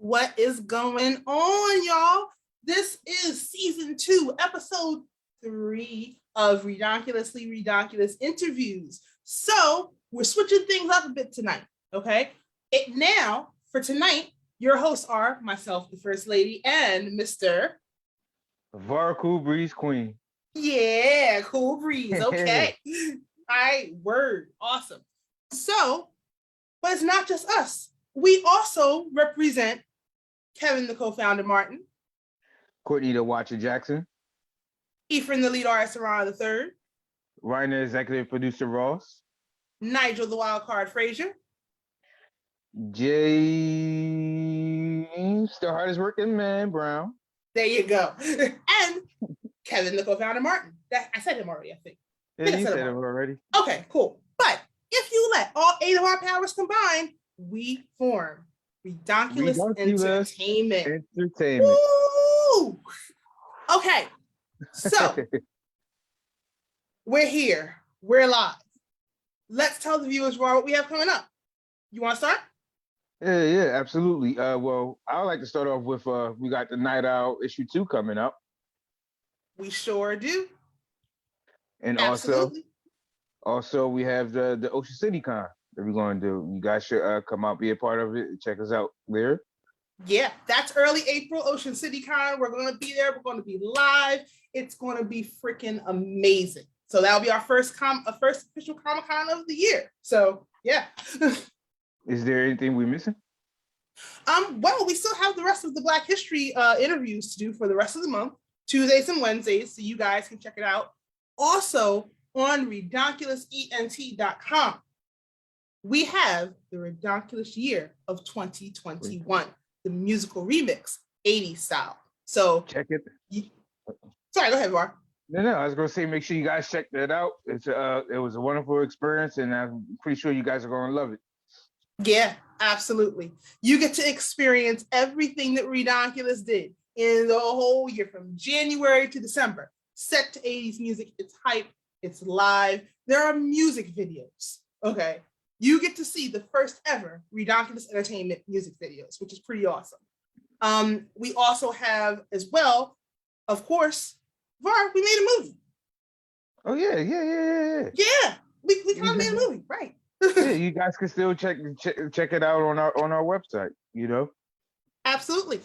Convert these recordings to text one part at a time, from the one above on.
What is going on, y'all? This is season 2, episode 3 of Redonkulously Redonkulous interviews. So we're switching things up a bit tonight, okay? For tonight, your hosts are myself, the First Lady, and Mr. Var Cool Breeze Queen. Yeah, Cool Breeze, okay. All right, word, awesome. So, but it's not just us. We also represent Kevin, the co-founder, Martin. Courtney, the Watcher Jackson. Ephraim, the lead artist, Sarah III. Ryan, executive producer, Ross. Nigel, the wild card, Frazier. James, the hardest working man, Brown. There you go. And Kevin, the co-founder, Martin. I said him already, I think. Yeah, you said him already. Okay, cool. But if you let all 8 of our powers combine, we form Redonkulous Entertainment. Woo! Okay, so we're here. We're live. Let's tell the viewers what we have coming up. You want to start? Yeah, absolutely. Well, I would like to start off with we got the Night Owl issue 2 coming up. We sure do. And also we have the Ocean City Con that we're going to do. You guys should come out, be a part of it, and check us out there. Yeah, that's early April, Ocean City Con. We're going to be there. We're going to be live. It's going to be freaking amazing. So that'll be our first official Comic-Con of the year. So yeah. Is there anything we're missing? Well, we still have the rest of the Black History interviews to do for the rest of the month, Tuesdays and Wednesdays, so you guys can check it out. Also on RedonkulousENT.com. We have the Redonkulous year of 2021, the musical remix, 80s style. So check it. Sorry, go ahead, Var. No, I was going to say, make sure you guys check that out. It was a wonderful experience, and I'm pretty sure you guys are going to love it. Yeah, absolutely. You get to experience everything that Redonkulous did in the whole year from January to December. Set to 80s music. It's hype. It's live. There are music videos. Okay. You get to see the first ever Redonkulous Entertainment music videos, which is pretty awesome. We also have as well, of course, Var, we made a movie. Oh, yeah. Yeah, we kind of made a movie, right? Yeah, you guys can still check it out on our website, you know? Absolutely.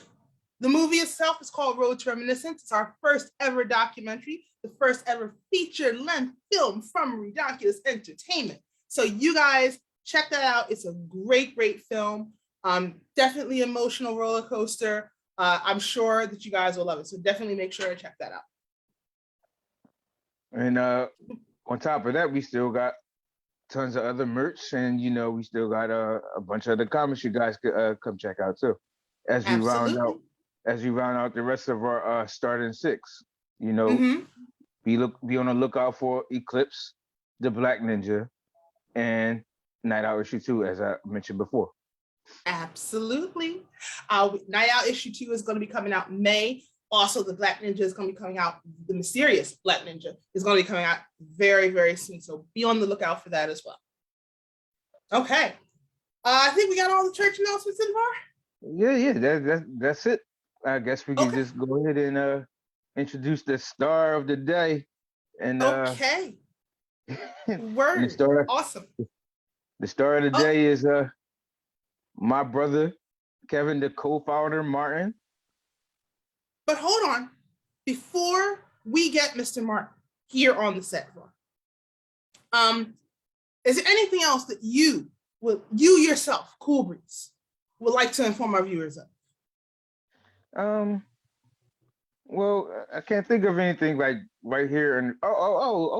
The movie itself is called Road to Reminiscence. It's our first ever documentary, the first ever feature-length film from Redonkulous Entertainment. So you guys check that out. It's a great film. Definitely emotional roller coaster. I'm sure that you guys will love it. So definitely make sure to check that out. And on top of that, we still got tons of other merch, and we still got a bunch of other comics you guys could come check out too. As we round out the rest of our starting 6, be on the lookout for Eclipse, the Black Ninja, and Night Owl issue 2, as I mentioned before. Absolutely. Night Owl issue 2 is going to be coming out in May. Also, the Black Ninja is going to be coming out. The mysterious Black Ninja is going to be coming out very, very soon. So be on the lookout for that as well. Okay. I think we got all the church announcements in far. Yeah. That's it. I guess we can just go ahead and introduce the star of the day. And okay. Word. Awesome. The star of the day is my brother, Kevin, the co-founder, Martin. But hold on, before we get Mr. Martin here on the set, is there anything else that you yourself, Cool Breeze, would like to inform our viewers of? Well, I can't think of anything like right here. And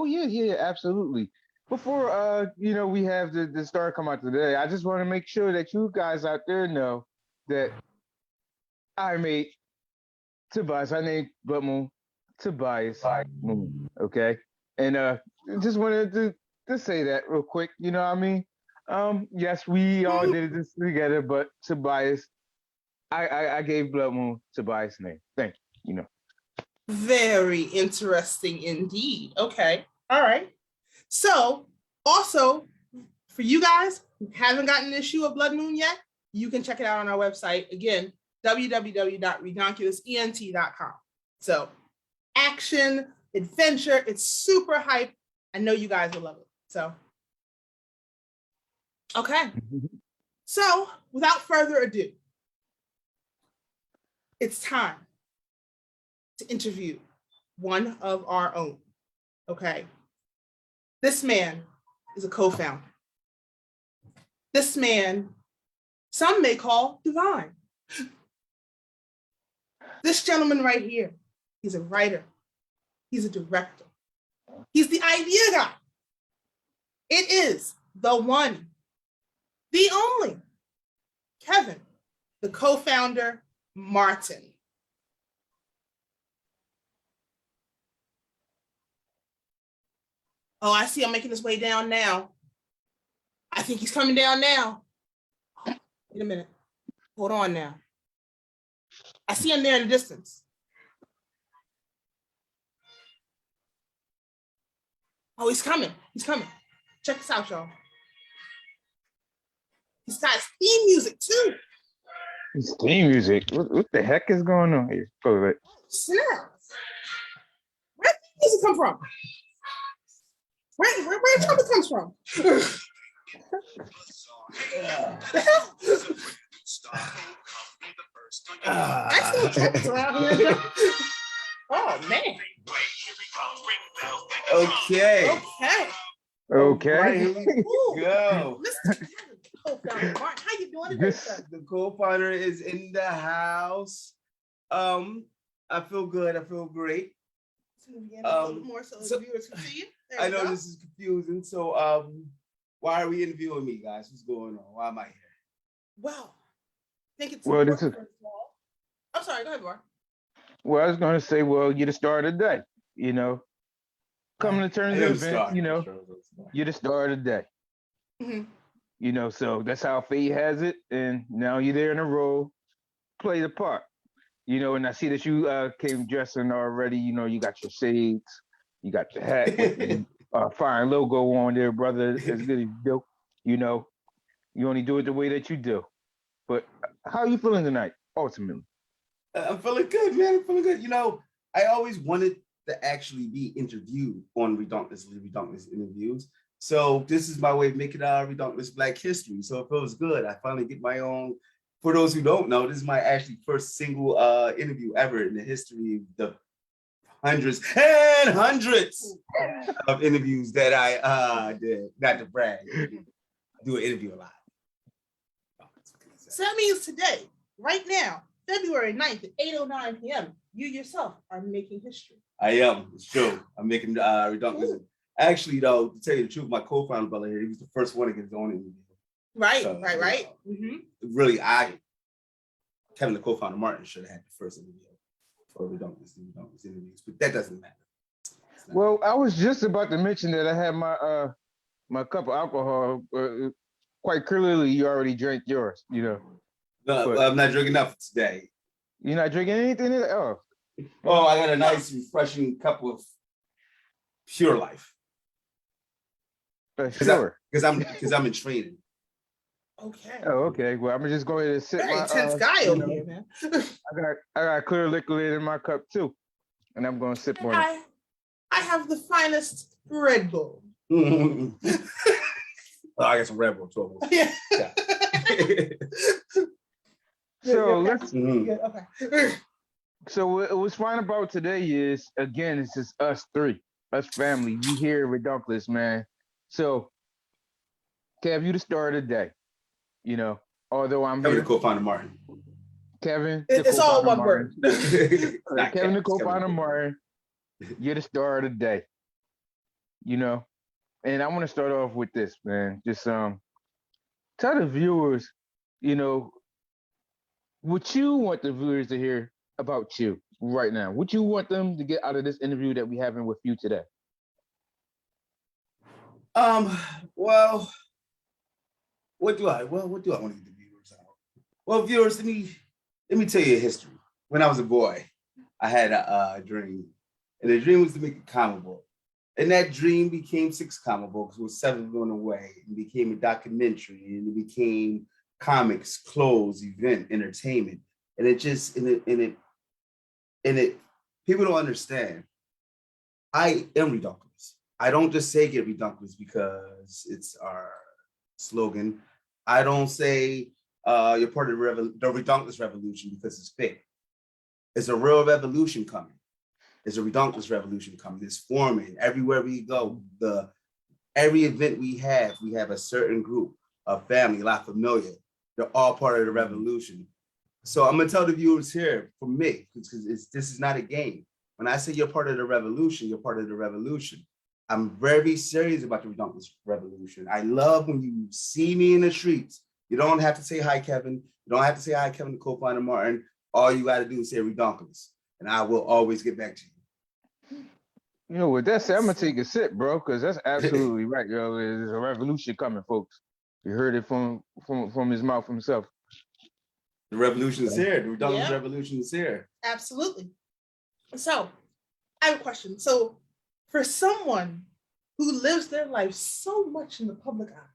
yeah, absolutely. Before we have the star come out today, I just want to make sure that you guys out there know that I made Tobias. I named Blood Moon Tobias Moon. Okay, and just wanted to say that real quick. You know what I mean? Yes, we all did this together, but Tobias, I gave Blood Moon Tobias' name. Thank you. You know. Very interesting indeed. Okay. All right. So, also, for you guys who haven't gotten an issue of Blood Moon yet, you can check it out on our website. Again, www.redonkulousent.com. So, action, adventure, it's super hype. I know you guys will love it. So, okay. So, without further ado, it's time to interview one of our own. Okay. This man is a co-founder. This man, some may call divine. This gentleman right here, he's a writer. He's a director. He's the idea guy. It is the one, the only, Kevin, the co-founder, Martin. Oh, I see him making his way down now. I think he's coming down now. Wait a minute. Hold on now. I see him there in the distance. Oh, he's coming. He's coming. Check this out, y'all. He's got his theme music too. His theme music? What the heck is going on here? Snap. Where did the music come from? Where trouble comes from? I see trumpets around here. Oh man. Okay. Okay. Here we go. Mr. Co-founder Martin, how you doing today, sir? The co-founder is in the house. I feel good. I feel great. A little more so the viewers can see you. I know this is confusing. So, why are we interviewing me, guys? What's going on? Why am I here? Well, I think it's this is. First of all. I'm sorry. Go ahead, Mark. Well, I was going to say, well, you're the star of the day. You know, coming to terms of event. You know, you're the star of the day. Mm-hmm. You know, so that's how fate has it, and now you're there in a role, play the part. You know, and I see that you came dressing already. You know, you got your shades, you got your hat with the fine logo on there, brother. As good as you do. You know, you only do it the way that you do. But how are you feeling tonight, ultimately? I'm feeling good, man. I'm feeling good. You know, I always wanted to actually be interviewed on Redonkulous interviews. So this is my way of making Redonkulous Black history. So it feels good. I finally get my own. For those who don't know, this is my actually first single interview ever in the history of the hundreds and hundreds of interviews that I did. Not to brag, I do an interview a lot. So that means today, right now, February 9th at 8:09 p.m., you yourself are making history. I am. It's true. I'm making Redonkulous. Actually, though, to tell you the truth, my co-founder brother here, he was the first one to get his own interview. Right. Mm-hmm. Really, Kevin, the co-founder Martin, should have had the first interview for Redonkulous interviews, but that doesn't matter. Well, I was just about to mention that I had my my cup of alcohol. Quite clearly, you already drank yours. You know. No, I'm not drinking enough today. You're not drinking anything? Oh, I got a nice, refreshing cup of Pure Life. Sure. Because I'm in training. Okay. Oh, okay. Well, I'm just going to sit. Very intense guy over here, man. I got clear liquid in my cup too, and I'm going to sip on it. I have the finest Red Bull. I got some Red Bull too. Yeah. So let's. Okay. So what's fun about today is, again, it's just us three, us family. We here with Redonkulous, man. So, Kev, you the star of the day. You know, Although I'm Kevin here, the co-founder Martin. Kevin, It's all one Martin. word. Not Kevin the Kevin, it's co-founder Kevin. Martin, you're the star of the day. You know, and I want to start off with this, man. Just tell the viewers, you know, what you want the viewers to hear about you right now. What you want them to get out of this interview that we having with you today. Well, what do I want to get the viewers out? Well, viewers, let me tell you a history. When I was a boy, I had a dream, and the dream was to make a comic book. And that dream became 6 comic books, with 7 going away, and became a documentary, and it became comics, clothes, event, entertainment. And it just, people don't understand. I am redonkulous. I don't just say get redonkulous because it's our slogan. I don't say you're part of the redonkulous revolution because it's fake. It's a real revolution coming. There's a redonkulous revolution coming. It's forming everywhere we go. Every event we have a certain group, a family, La Familia. They're all part of the revolution. So I'm gonna tell the viewers here, for me, because this is not a game. When I say you're part of the revolution, you're part of the revolution. I'm very serious about the redonkulous revolution. I love when you see me in the streets. You don't have to say hi, Kevin. You don't have to say hi, Kevin, the co-founder Martin. All you got to do is say redonkulous, and I will always get back to you. You know, with that said, I'm gonna take a sip, bro, because that's absolutely right, yo. There's a revolution coming, folks. You heard it from his mouth himself. The revolution is here. The redonkulous revolution is here. Absolutely. So, I have a question. So, for someone who lives their life so much in the public eye,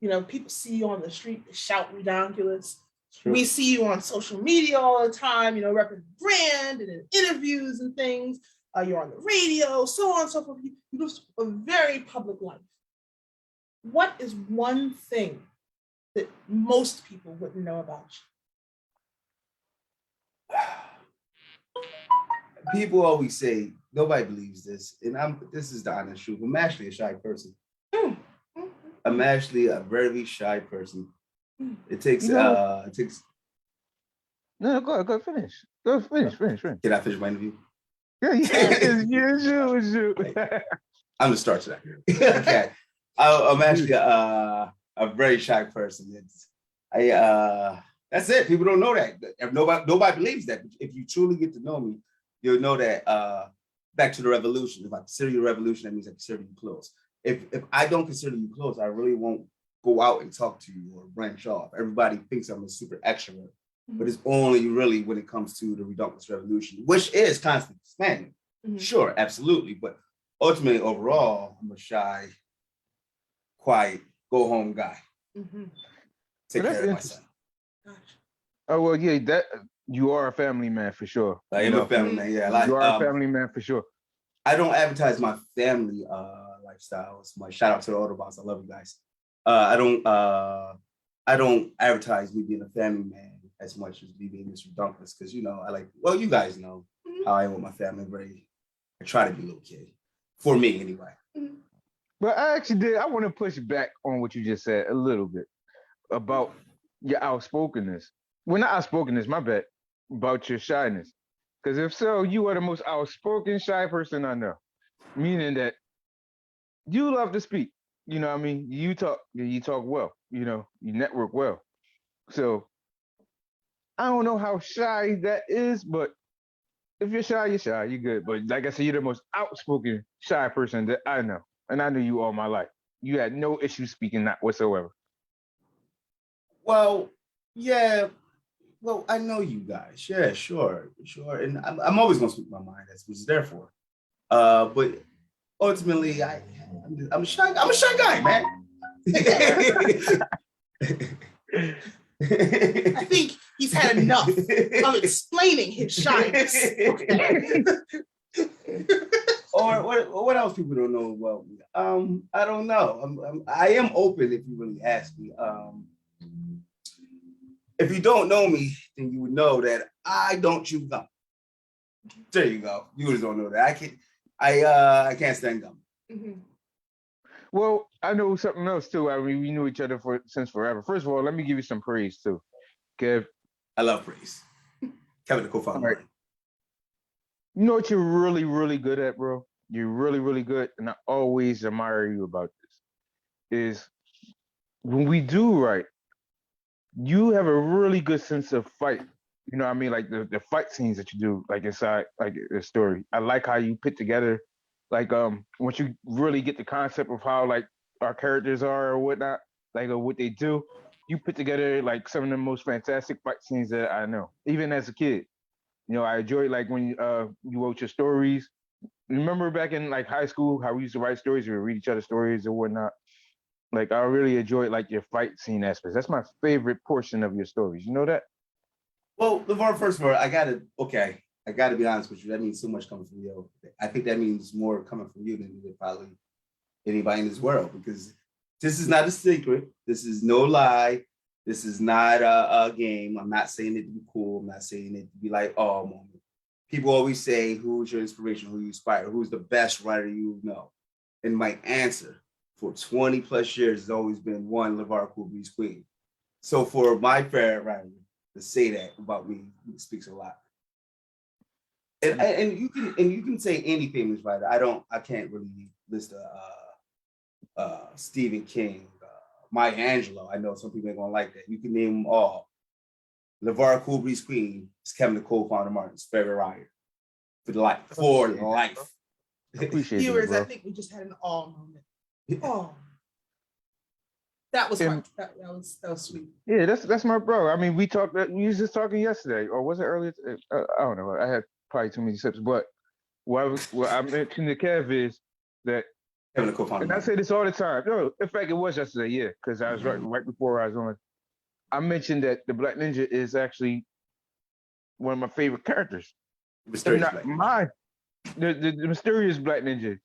you know, people see you on the street, they shout redonkulous. Sure. We see you on social media all the time, you know, repping brand and in interviews and things. You're on the radio, so on and so forth. You live a very public life. What is one thing that most people wouldn't know about you? People always say, nobody believes this, and this is the honest truth. I'm actually a shy person. I'm actually a very shy person. It takes No, go finish. Go finish. Can I finish my interview? Yeah, it's you. I'm the start today. Okay. I'm actually a very shy person. That's it. People don't know that. Nobody believes that. If you truly get to know me, you'll know that back to the revolution. If I consider you a revolution, that means I consider you close. If I don't consider you close, I really won't go out and talk to you or branch off. Everybody thinks I'm a super extrovert, but it's only really when it comes to the redonkulous revolution, which is constantly expanding. Sure, absolutely. But ultimately, overall, I'm a shy, quiet, go home guy. Take care of my son. Oh, well, yeah, that you are a family man for sure. I am a family man, yeah. You are a family man for sure. I don't advertise my family lifestyles. My shout out to the Autobots. I love you guys. I don't advertise me being a family man as much as me being Mr. Redonkulous, because you you guys know how I am with my family. I try to be a little kid. For me anyway. But I want to push back on what you just said a little bit about your outspokenness. Well, not outspokenness, my bad, about your shyness. Because if so, you are the most outspoken shy person I know. Meaning that you love to speak. You know what I mean? You talk well, you network well. So I don't know how shy that is, but if you're shy, you're shy, you're good. But like I said, you're the most outspoken shy person that I know. And I knew you all my life. You had no issue speaking, not whatsoever. Well, yeah. Well, I know you guys. Yeah, sure. And I'm always going to speak my mind. That's what it's there for. But ultimately, I'm a shy guy, man. I think he's had enough of explaining his shyness. Okay. Or what else people don't know about me? I don't know. I am open if you really ask me. If you don't know me, then you would know that I don't chew gum. There you go. You just don't know that. I can't stand gum. Well, I know something else too. I mean, we knew each other since forever. First of all, let me give you some praise too, Kev. I love praise. Kevin, the All co-founder. right. You know what you're really, really good at, bro? You're really, really good, and I always admire you about this. Is when we do right, you have a really good sense of fight. You know what I mean? Like the fight scenes that you do, like inside like the story. I like how you put together, like once you really get the concept of how like our characters are or whatnot, like or what they do, you put together like some of the most fantastic fight scenes that I know. Even as a kid, you know, I enjoyed like when you wrote your stories. Remember back in like high school how we used to write stories, we would read each other stories or whatnot. Like I really enjoyed like your fight scene aspects. That's my favorite portion of your stories. You know that? Well, LeVar, first of all, I gotta be honest with you. That means so much coming from you. I think that means more coming from you than probably anybody in this world, because this is not a secret. This is no lie. This is not a game. I'm not saying it to be cool. I'm not saying it to be like, oh, moment. People always say, who's your inspiration? Who you inspire? Who's the best writer you know? And my answer for 20 plus years has always been one, LeVar Coolby's Queen. So for my favorite writer to say that about me, it speaks a lot. And you can say any famous writer. I can't really list Stephen King, Maya Angelou. I know some people ain't gonna like that. You can name them all. LeVar Coolby's Queen is Kevin the co-founder Martin's favorite writer for life. For life. Appreciate Viewers, it, bro. I think we just had an all moment. Oh, that was fun. That was sweet. Yeah, that's my bro. I mean, we was just talking yesterday, or was it earlier? I don't know. I had probably too many sips, but what I mentioned to Kev is that, Kevin the co-founder and I Martin. say this all the time. No, in fact, it was yesterday, yeah, because I was right before I was on. I mentioned that the Black Ninja is actually one of my favorite characters. If not mine, the mysterious Black Ninja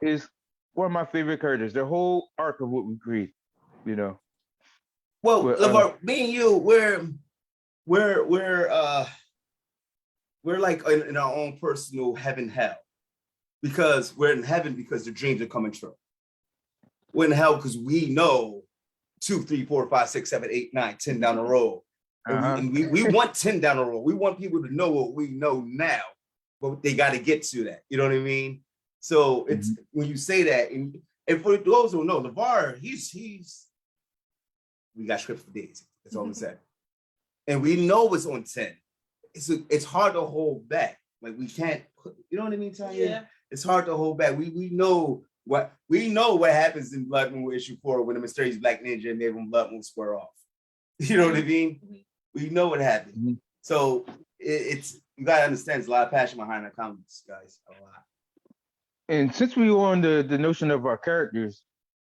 is one of my favorite characters. The whole arc of what we create, you know. Well, But, LeVar, me and you, we're like in our own personal heaven hell, because we're in heaven because the dreams are coming true. We're in hell because we know 2, 3, 4, 5, 6, 7, 8, 9, 10 down the road. And we want 10 down the road. We want people to know what we know now, but they got to get to that. You know what I mean? So it's when you say that, and for those who know, LeVar, we got scripts for days. That's all we said. And we know it's on 10. It's hard to hold back. Like we can't put, you know what I mean, Tanya? Yeah. It's hard to hold back. We know what happens in Blood Moon issue 4 when the mysterious Black Ninja and Maven Blood Moon square off. You know what I mean? We know what happened. So it's you gotta understand, there's a lot of passion behind our comics, guys. A lot. And since we were on the notion of our characters,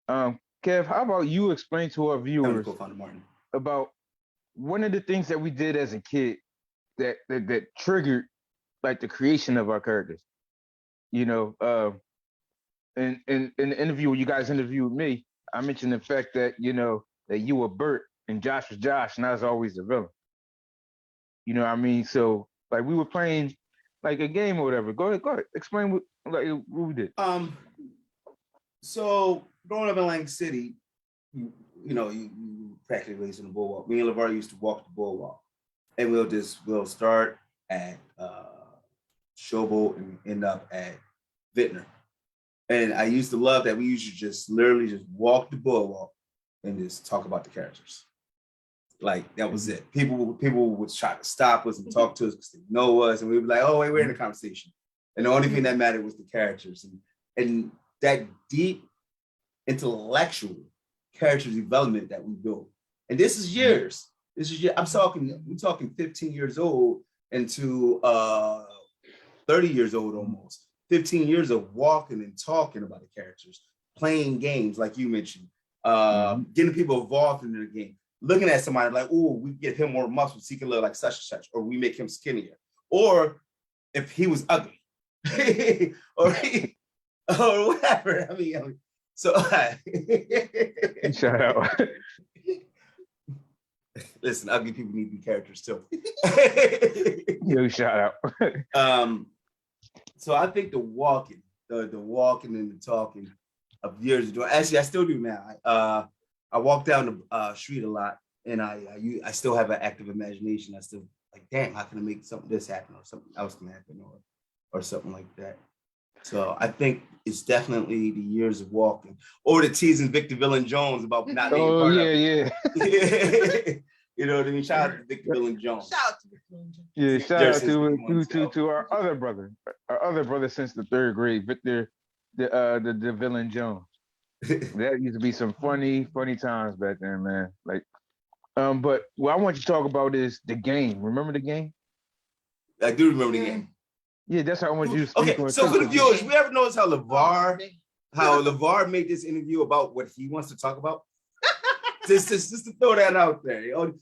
Kev, how about you explain to our viewers about one of the things that we did as a kid that triggered like the creation of our characters? You know, in the interview you guys interviewed me, I mentioned the fact that that you were Bert and Josh was Josh, and I was always the villain. You know what I mean? So like we were playing like a game or whatever. Go ahead. Explain what we did. So growing up in Lang City, you practically raised on the boardwalk. Me and LeVar used to walk the boardwalk, and we'll start at Showboat and end up at Vintner. And I used to love that we used to just literally just walk the boardwalk and just talk about the characters. Like that was it. People would try to stop us and talk to us because they know us, and we'd be like, "Oh, wait, we're in a conversation." And the only thing that mattered was the characters, and that deep intellectual character development that we built. And this is years. We're talking 15 years old into 30 years old almost. 15 years of walking and talking about the characters, playing games like you mentioned, getting people involved in the game. Looking at somebody like, oh, we give him more muscles, he can look like such and such, or we make him skinnier. Or if he was ugly, or whatever. I mean, so shout out. Listen, ugly people need to be characters too. Yo, shout out. So I think the walking and the talking of years ago. Actually, I still do now. I walk down the street a lot, and I still have an active imagination. I still like, damn, how can I make something this happen, or something else can happen, or something like that. So I think it's definitely the years of walking, or the teasing Victor Villain Jones about not being part of it. Yeah. You know what I mean? Shout out to Victor Villain Jones. Shout out to Victor Villain Jones. Yeah, shout out to our our other brother since the 3rd grade, Victor, the Villain Jones. That used to be some funny times back then, man. Like, but what I want you to talk about is the game. Remember the game? I do remember the game. Yeah, that's how I want you to speak. Okay, so for the viewers, we ever notice how LeVar made this interview about what he wants to talk about? just to throw that out there. Only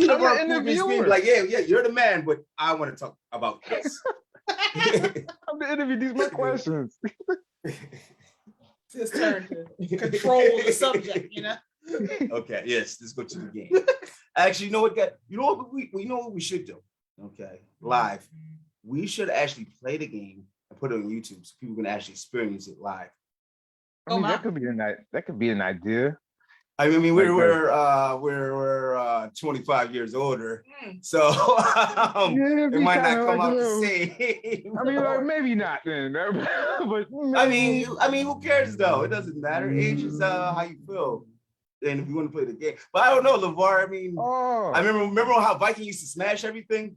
LeVar being like, yeah, you're the man, but I want to talk about this. I'm the interview. These are my questions. It's his turn to control the subject, you know? Okay, yes, let's go to the game. Actually, you know what we should do? Okay, live. We should actually play the game and put it on YouTube so people can actually experience it live. I mean, that could be an idea. I mean, we're 25 years older, so it might not come out the same. I mean, like, maybe not then. But I mean, who cares though? It doesn't matter. Age is how you feel, and if you want to play the game. But I don't know, LeVar. I mean, I remember how Viking used to smash everything.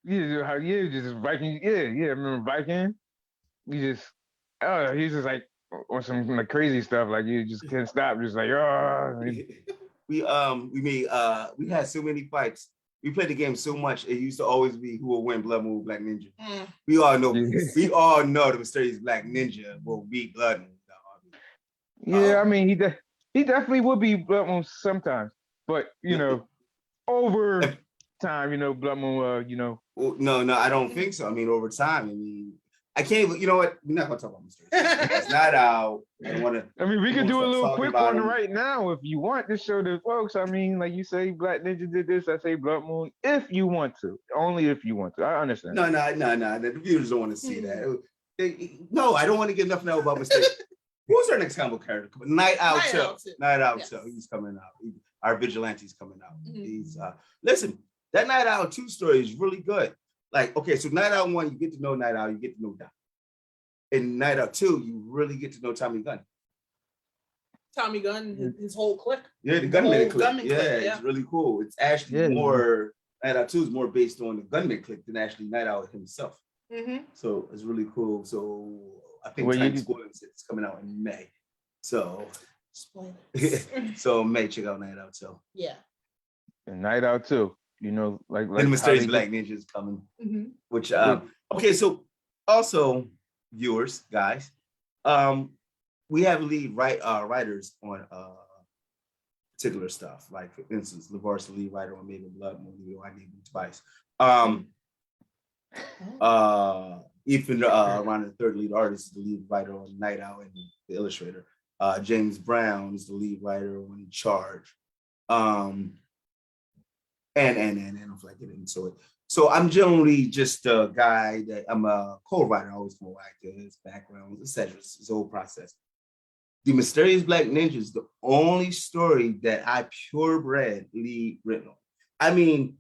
Yeah, just Viking. Yeah. I remember Viking. He's just like on some like crazy stuff. Like you just can't stop. Just like we had so many fights. We played the game so much. It used to always be who will win, Blood Moon, Black Ninja. We all know. We all know the mysterious Black Ninja will beat Blood Moon. Yeah, I mean he definitely would be Blood Moon sometimes, but over time, Blood Moon, Well, no, I don't think so. I mean, over time, I can't even, you know what? We're not gonna talk about mistakes. It's not out. I don't want to. I mean, we could do a little quick one right now if you want to show the folks. I mean, like you say, Black Ninja did this. I say Blood Moon. If you want to, only if you want to. I understand. No. The viewers don't want to see that. No, I don't want to get enough now about mistakes. Who's our next combo character? Night Owl 2. Night Owl 2. He's coming out. Our vigilante's coming out. He's listen. That Night Owl 2 story is really good. Like, okay, so Night Owl 1, you get to know Night Owl, you get to know Doc. In Night Owl 2, you really get to know Tommy Gunn. Tommy Gunn, his whole clique. Yeah, the gunman clique. It's really cool. It's actually more, Night Owl 2 is more based on the gunman clique than actually Night Owl himself. So it's really cool. So I think it's coming out in May. So, so May, check out Night Owl 2. Yeah. And Night Owl 2. Like and Mysterious Black Ninja is coming, which okay. So also, viewers, guys, we have lead writers on particular stuff. Like for instance, LeVar's the lead writer on Maven Blood Moon. I need twice. Ethan Ron, the third lead artist, is the lead writer on Night Owl and the illustrator. James Brown is the lead writer on Charge. And I'm like getting into it. So I'm generally just a guy that I'm a co-writer. I always co-write his backgrounds, etc. It's the whole process. The Mysterious Black Ninja is the only story that I purebred lead written on. I mean,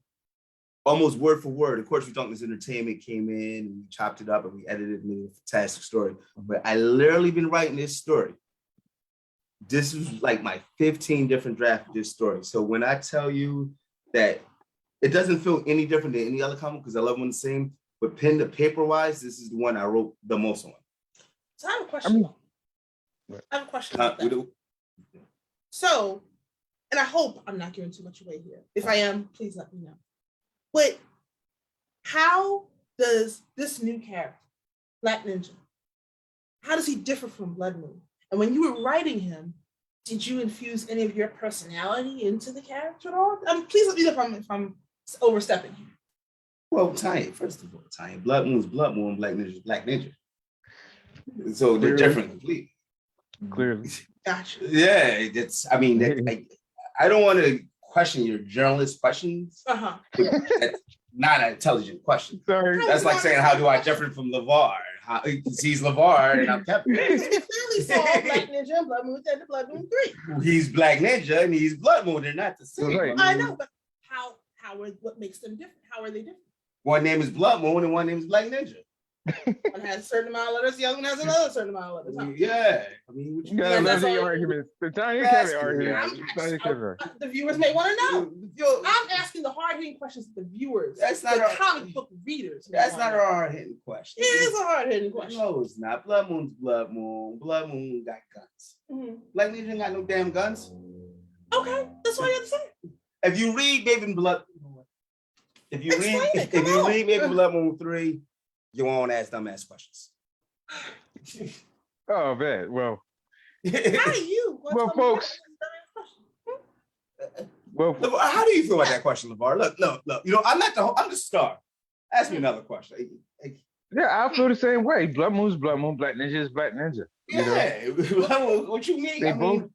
almost word for word. Of course, Redonkulous Entertainment came in and we chopped it up and we edited it and made a fantastic story. But I literally been writing this story. This is like my 15 different drafts of this story. So when I tell you that it doesn't feel any different than any other comic because I love them the same, but pen to paper wise, this is the one I wrote the most on. So I have a question. I have a question about that. So, and I hope I'm not giving too much away here. If I am, please let me know. But how does this new character, Black Ninja, how does he differ from Blood Moon? And when you were writing him, did you infuse any of your personality into the character at all? Please let me know if I'm overstepping here. Well, first of all, Blood Moon's Blood Moon, Black Ninja's Black Ninja. So they're different completely. Clearly. Gotcha. Yeah, I don't want to question your journalist questions. That's not an intelligent question. Sorry. That's like saying, how do I differ from LeVar? How, he's LeVar and I'm Kevin. You clearly saw Black Ninja and Blood Moon and the Blood Moon 3. He's Black Ninja and he's Blood Moon. They're not the same. Right. I know, but what makes them different? How are they different? One name is Blood Moon and one name is Black Ninja. One has a certain amount of letters, the other one has another certain amount of letters. Huh? Yeah. I mean, what You gotta love the arguments. The Tanya Kevin argument. The viewers may want to know. I'm asking the hard-hitting questions to the viewers. That's not the comic book readers. That's not a hard-hitting question. It is a hard-hitting question. No, it's not. Blood Moon's Blood Moon. Blood Moon got guns. Mm-hmm. Black Ninja ain't got no damn guns. Okay, that's what I understand. If you read Baby Blood, if you read Baby Blood Moon 3, you won't ask dumbass questions. Oh man, well. How do you? Well, folks. Well, LeVar, how do you feel about that question, LeVar? Look. You know, I'm the star. Ask me another question. yeah, I feel the same way. Blood Moon's Blood Moon, Black Ninja is Black Ninja. Yeah, what you mean?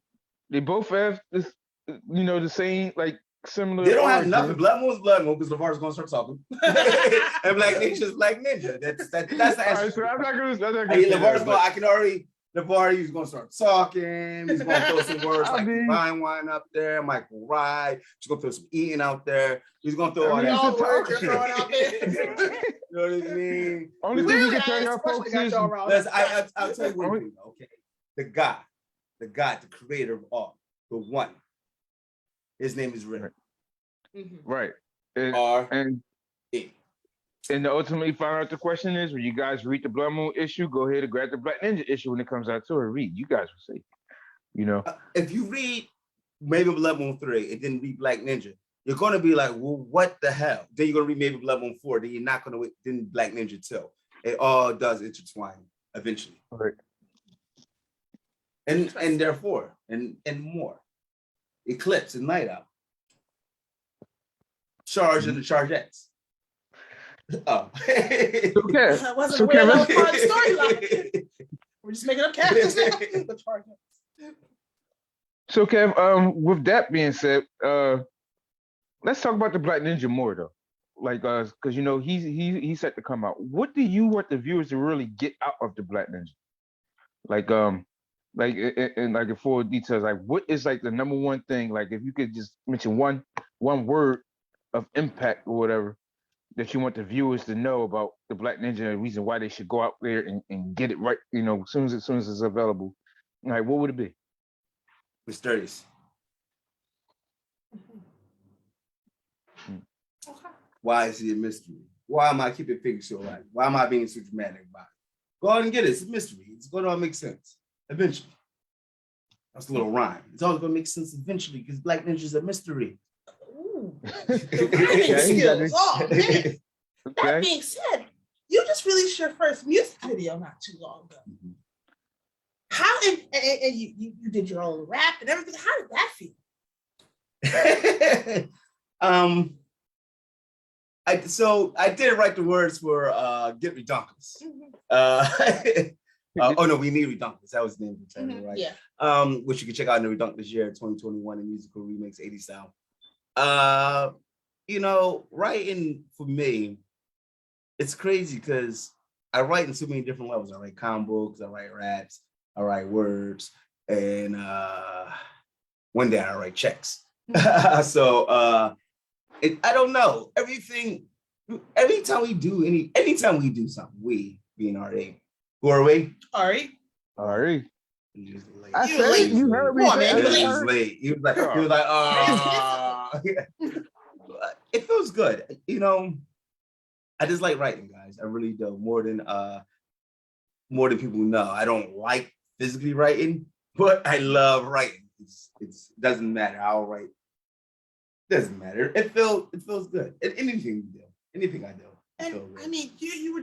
They both have this, the same, like, similar. They don't have nothing. Blood Moon's Blood Moon because LeVar's gonna start talking, and Black Ninja's Black Ninja. That's the answer. All right, so I'm not gonna. LeVar's gonna. I can already. LeVar, he's gonna start talking. He's gonna throw some words like Divine Wine up there, Michael Rye. He's gonna throw some eating out there. He's gonna throw all that words you're throwing out there. You know what I mean? Only thing we can tell y'all folks is, I'll tell you what you know, okay? The God, the creator of all, the one. His name is Rick. right. And the ultimately find out the question is, when you guys read the Blood Moon issue, go ahead and grab the Black Ninja issue when it comes out to it. Read. You guys will see. If you read maybe Blood Moon 3 and then read Black Ninja, you're gonna be like, well, what the hell? Then you're gonna read maybe Blood Moon 4, then you're not gonna wait, then Black Ninja 2. It all does intertwine eventually. Right. And therefore, and more. Eclipse and Night Out. Charge and the Chargettes. Oh. I wasn't aware that was part of the storyline. We're just making up characters now. The Chargettes. So Kev, with that being said, let's talk about the Black Ninja more though. Like, because he's set to come out. What do you want the viewers to really get out of the Black Ninja? Like and like in full details, like what is like the number one thing? Like if you could just mention one word of impact or whatever that you want the viewers to know about the Black Ninja and the reason why they should go out there and get it right, as soon as it's available. Like, what would it be? Mysterious. Okay. Why is it a mystery? Why am I keeping things so right? Why am I being so dramatic about it? Go ahead and get it. It's a mystery. It's going to make sense eventually. That's a little rhyme. It's always going to make sense eventually because Black Ninja is a mystery. Ooh. Skills. Oh, man. That being said, you just released your first music video not too long ago. How and you did your own rap and everything. How did that feel? I didn't write the words for Get Redonkulous. Oh no, We Need Redonkulous. That was the name of the channel, right? Yeah. Which you can check out in the Redonkulous year 2021, a musical remix 80 style. Writing for me, it's crazy because I write in so many different levels. I write comic books, I write raps, I write words, and one day I write checks. So I don't know. Anytime we do something, we being RA. Who are we? RRI. RRI. I said you heard me. He was late. He was like, it feels good. I just like writing, guys. I really do. More than people know. I don't like physically writing, but I love writing. It doesn't matter. I'll write. Doesn't matter. It feels good. Anything you do, anything I do. And I mean, you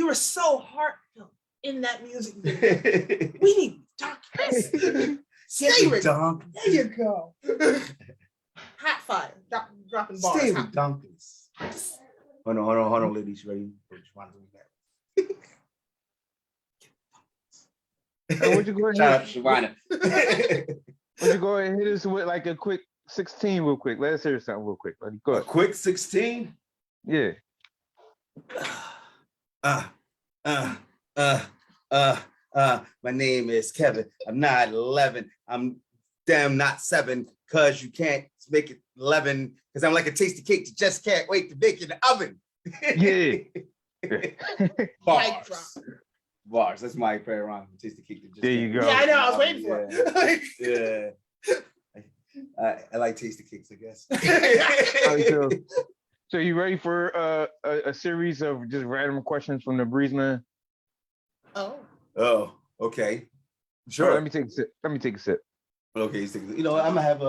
were so heartfelt in that music video. We need doctors. Stay with Redonkulous. There you go. Hot fire. Dropping bars. Stay Redonkulous. Hold on, ladies. Ready? Would you go ahead? Shout out to Shavana. Would you go ahead and hit us with like a quick 16 real quick? Let us hear something real quick. Go ahead. A quick 16? Yeah. My name is Kevin. I'm not 11. I'm damn not 7 because you can't make it 11 because I'm like a tasty cake. You just can't wait to bake in the oven. Yeah. Mic drop. Bars. That's my favorite rhyme. Tasty cake. That just There you can't go. Yeah, I know. I was waiting for it. Yeah. I like tasty cakes, I guess. All right, so you ready for a series of just random questions from the Breeze Man? Oh, okay. Sure. Oh, let me take a sip. Okay, you know, I'm gonna have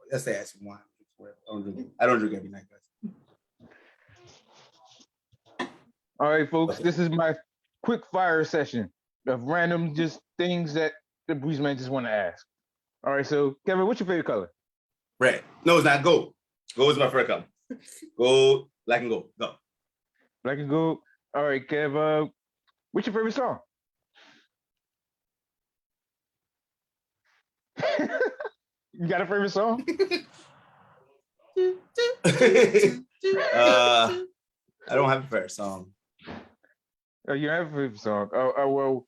let's say some wine. I don't drink every night, guys. All right, folks, this is my quick fire session of random just things that the Breeze Man just want to ask. All right, so Kevin, what's your favorite color? Red. No, it's not gold. Gold is my favorite color. Gold, black and gold. Go. Black and gold. All right, Kev, what's your favorite song? You got a favorite song? I don't have a favorite song. Oh, you have a favorite song. Oh, well,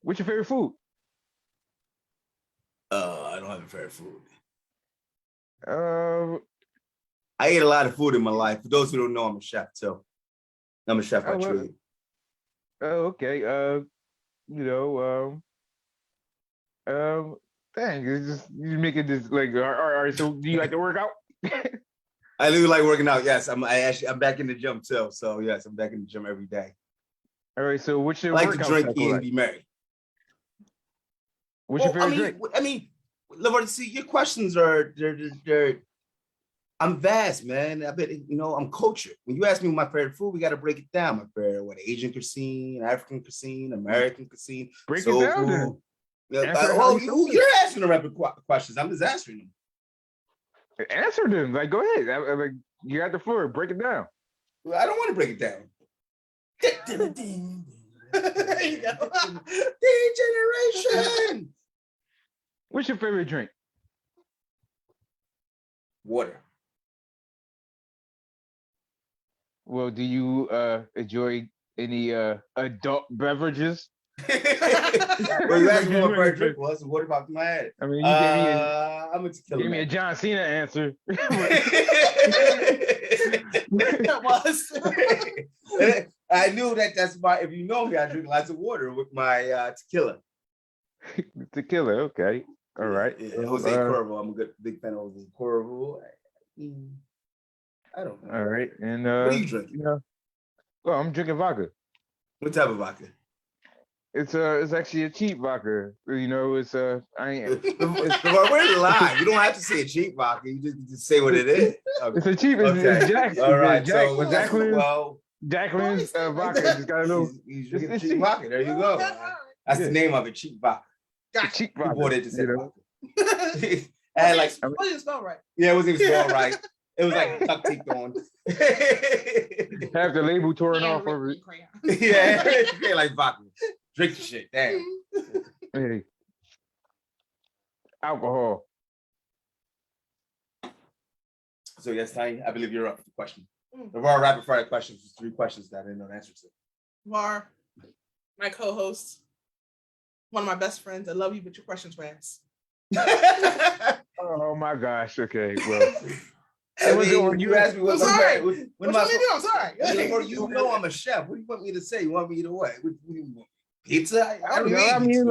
what's your favorite food? I don't have a favorite food. Uh, I ate a lot of food in my life. For those who don't know, I'm a chef too. I'm a chef by trade. Oh, okay. Dang, it's just you making this like, all right. So, do you like to work out? I do like working out. Yes, I'm back in the gym too. So yes, I'm back in the gym every day. All right. So, what's your I like to workout drink cycle and like? be merry. What's your favorite drink? I mean, Laverne, see, your questions are they're. I'm vast, man. I bet I'm cultured. When you ask me my favorite food, we got to break it down. My favorite, Asian cuisine, African cuisine, American cuisine, Break soul it down. food. Then. You're asking the rapid questions. I'm just answering them. Answer them. Like, go ahead. Like, you got the floor. Break it down. Well, I don't want to break it down. There you go. Degeneration. What's your favorite drink? Water. Well, do you enjoy any adult beverages? Well, you asked me what my favorite drink was. What about my head? I mean, you I'm a tequila. gave me a John Cena answer. That was. I knew that's my. If you know me, I drink lots of water with my tequila. Tequila, okay, all right. Yeah, Jose Cuervo. I'm a big fan of Jose Cuervo. I don't know. All right, and what do you drink? Well, I'm drinking vodka. What type of vodka? It's actually a cheap vodka. It's I ain't. We're live. You don't have to say a cheap vodka. You just say what it is. Okay. It's a cheap. It's Jack. All right. Jacqueline's vodka. Just got a little. He's drinking cheap vodka. There you go. That's the name of it. Cheap vodka. Gotcha. Cheap You vodka. bought it to say vodka. And like, what did it spell right? yeah, it wasn't even spelled right. It was like tuck teeth on. Have the label torn off of it. Yeah, it's like vodka. Drink the shit. Damn. Hey. Alcohol. So yes, Tiny, I believe you're up for the question. The raw rapid fire questions was 3 questions that I didn't know the answer to. Var, my co-host, one of my best friends. I love you, but your questions were ass. Oh my gosh. Okay. Well. You asked me what's I'm sorry. What I'm sorry. You know I'm a chef. What do you want me to say? You want me to what? What do you want? Pizza? I don't know. I mean,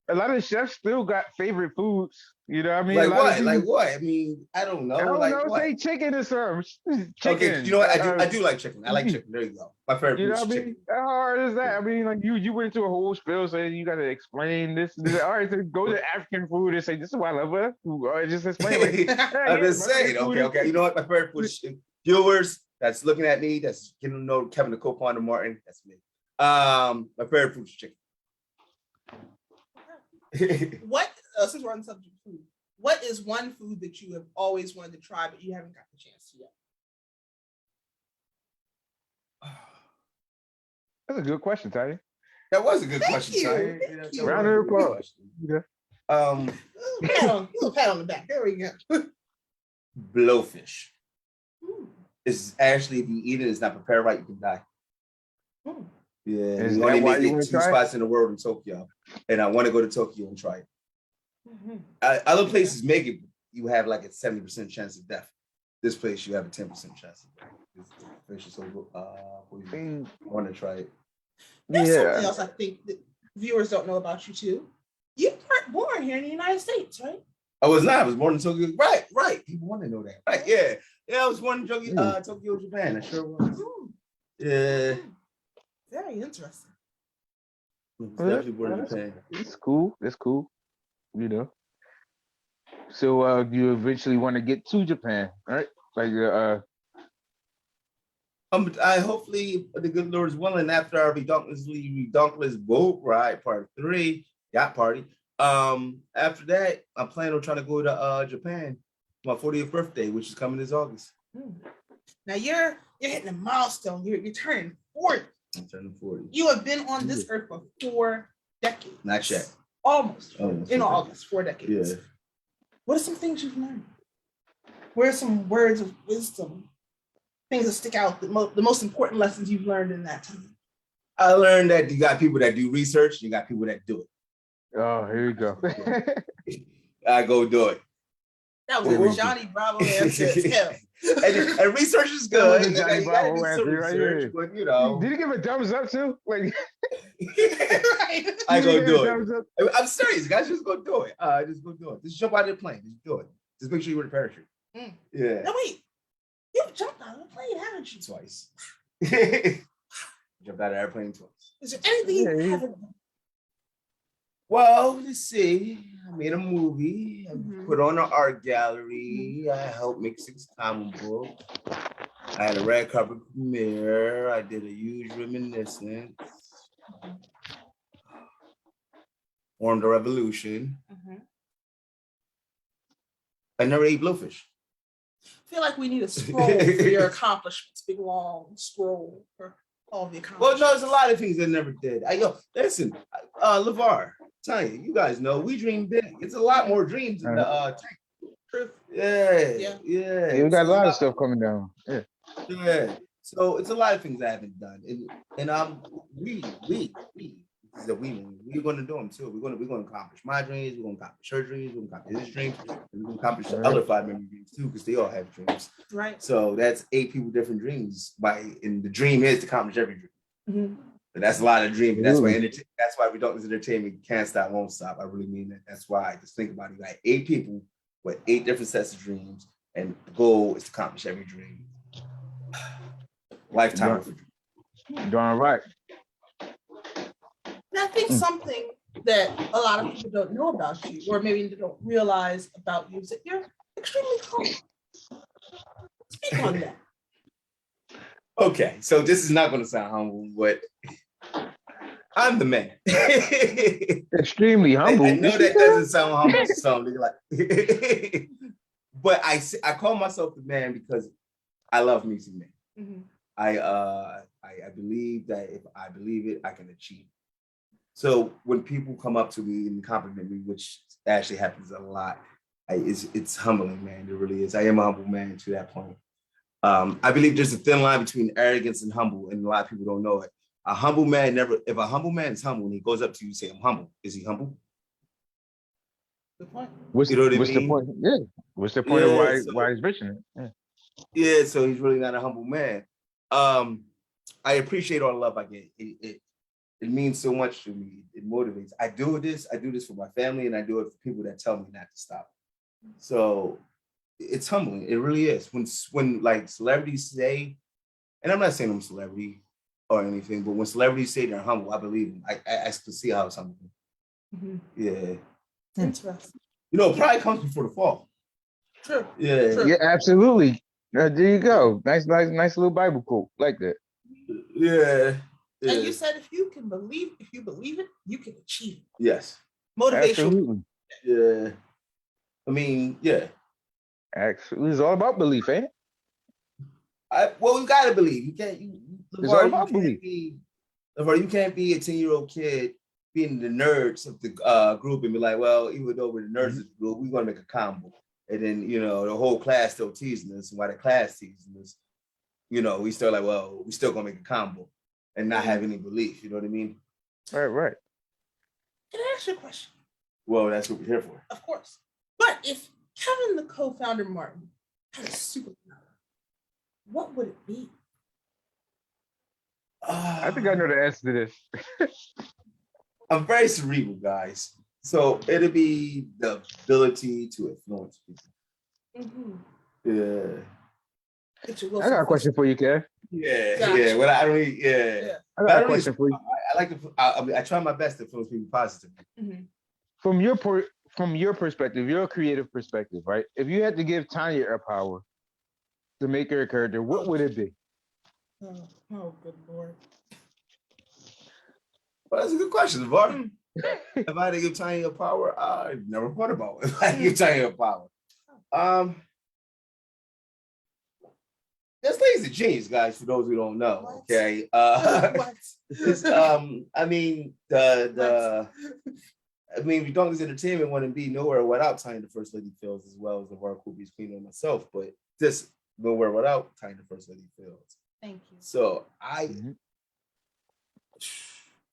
a lot of chefs still got favorite foods. You know what I mean? Like what? Like what? I mean, I don't know. I don't like know. what? Say chicken or something. Chicken. Okay, you know what? I do like chicken. I like chicken. There you go. My favorite food is chicken. I mean? How hard is that? I mean, like you went into a whole spiel saying you got to explain this. All right, so go to African food and say this is why I love it. Or just explain. Like, I'm just saying. Okay. You know what? My favorite food is chicken. Viewers that's looking at me, that's getting to know Kevin the co-founder Martin. That's me. My favorite food is chicken. What? Since we're on the subject of food, what is one food that you have always wanted to try but you haven't got the chance to yet? That's a good question, Tiny. That was a good Thank question, you. Tiny. Thank you. Round of applause. Yeah. Little pat on the back. There we go. Blowfish. It's actually, if you eat it, it's not prepared right, you can die. Hmm. Yeah, Is we that only why make you it want to 2 try it? spots in the world in Tokyo, and I want to go to Tokyo and try it. Mhm. Other places make it, you have like a 70% chance of death. This place, you have a 10% chance of death. It's vicious, so I want to try it. There's something Yeah. else I think that viewers don't know about you too. You weren't born here in the United States, right? I was not. I was born in Tokyo. Right. People want to know that. Right. Yeah. I was born in Tokyo, Japan. I sure was. Mhm. Yeah. Mhm. Very interesting. I was definitely born in Japan. It's cool. It's cool. You know. So you eventually want to get to Japan, right? Like I hopefully the good Lord is willing after our Redonkulous boat ride part 3 yacht party. After that, I'm planning on trying to go to Japan for my 40th birthday, which is coming this August. Now you're hitting a milestone. You're turning 40. I'm turning 40. You have been on this earth for 4 decades. Not yet. Almost. Almost in 4 August, 4 decades. Yeah. What are some things you've learned? Where are some words of wisdom? Things that stick out, the most important lessons you've learned in that time? I learned that you got people that do research, you got people that do it. oh, here you go. I go do it. That was a Johnny Bravo answer as hell. And research is good. That was a Johnny Bravo answer right here. But you know, Did he give a thumbs up too? Like Right. I did he go give do a it. thumbs up? I'm serious, guys. Just go do it. Just go do it. Just jump out of the plane. Just do it. Just make sure you're with a parachute. Yeah. Now wait, you've jumped out of the plane, haven't you? Twice. Jumped out of the airplane twice. Is there anything you haven't done? Well, let's see. I made a movie. I Mhm. put on an art gallery. I helped make 6 comic books. I had a red carpet premiere. I did a huge reminiscence. Formed a revolution. I never ate blowfish. I feel like we need a scroll for your accomplishments, big long scroll for all the Well, accomplishments. no, there's a lot of things I never did. Listen, LeVar, Tanya, you guys know we dream big. It's a lot more dreams in the tank. Truth. Yeah. Yeah, we got a lot of stuff coming down. Yeah. So it's a lot of things I haven't done, and we're going to do them too. We're going to accomplish my dreams. We're going to accomplish her dreams. We're going to accomplish his dreams. And we're going to accomplish the other 5 member dreams too, because they all have dreams. Right. So that's 8 people different dreams. And the dream is to accomplish every dream. Mm-hmm. But that's a lot of dreaming. That's why Redonkulous Entertainment can't stop, won't stop. I really mean that. That's why I just think about it. Like 8 people with 8 different sets of dreams, and the goal is to accomplish every dream. Lifetime of a dream. Darn right. And I think something that a lot of people don't know about you, or maybe they don't realize about you, is that you're extremely humble. Speak on that. Okay, so this is not going to sound humble, but I'm the man. Extremely humble. I know that doesn't sound humble to some. Like, but I call myself the man because I love me some men. Mm-hmm. I believe that if I believe it, I can achieve it. So when people come up to me and compliment me, which actually happens a lot, it's humbling, man. It really is. I am a humble man to that point. I believe there's a thin line between arrogance and humble, and a lot of people don't know it. A humble man if a humble man is humble and he goes up to you and say, I'm humble, is he humble? Good point. What's You know what I the mean? point? Yeah. What's the point of why he's mentioning it? Yeah, so he's really not a humble man. I appreciate all the love I get. It means so much to me. It motivates. I do this for my family, and I do it for people that tell me not to stop. So it's humbling. It really is. When like celebrities say, and I'm not saying I'm a celebrity or anything, but when celebrities say they're humble, I believe them. I can see how it's humble. Mm-hmm. Yeah. Interesting. You know, pride comes before the fall. True. Yeah. Yeah, absolutely. There you go. Nice little Bible quote like that. Yeah. And you said if you believe it, you can achieve it. Yes. Motivation. Absolutely. Yeah. I mean, yeah. Actually, it's all about belief, ain't it? Well, you gotta believe. You can't. It's all about belief. You can't be a 10-year-old kid being the nerds of the group and be like, well, even though we're the nerds of the group, we're gonna make a combo. And then, you know, the whole class still teasing us, and while the class teasing us, you know, we still like, well, we still gonna make a combo. and not have any belief. You know what I mean? Right. Can I ask you a question? Well, that's what we're here for. Of course. But if Kevin, the co-founder Martin, had a superpower, what would it be? I think I know the answer to this. I'm very cerebral, guys. So it'll be the ability to influence people. Yeah. I got a question for you, Kev. Yeah. Gotcha. Yeah. Well, I don't need, yeah. I got a question for you. I like to, I try my best to influence people positively. From your perspective, your creative perspective, right? If you had to give Tanya a power to make her a character, what would it be? Oh, good Lord. Well, that's a good question, Var. If I had to give Tanya a power, I never thought about it. If I had to give Tanya a power. This lady's a genius, guys, for those who don't know. What? Okay. What? I mean, Redonkulous Entertainment wouldn't be nowhere without Tanya the First Lady Fields, as well as the Redonkulous Queen and myself, but this nowhere without Tanya the First Lady Fields. Thank you. So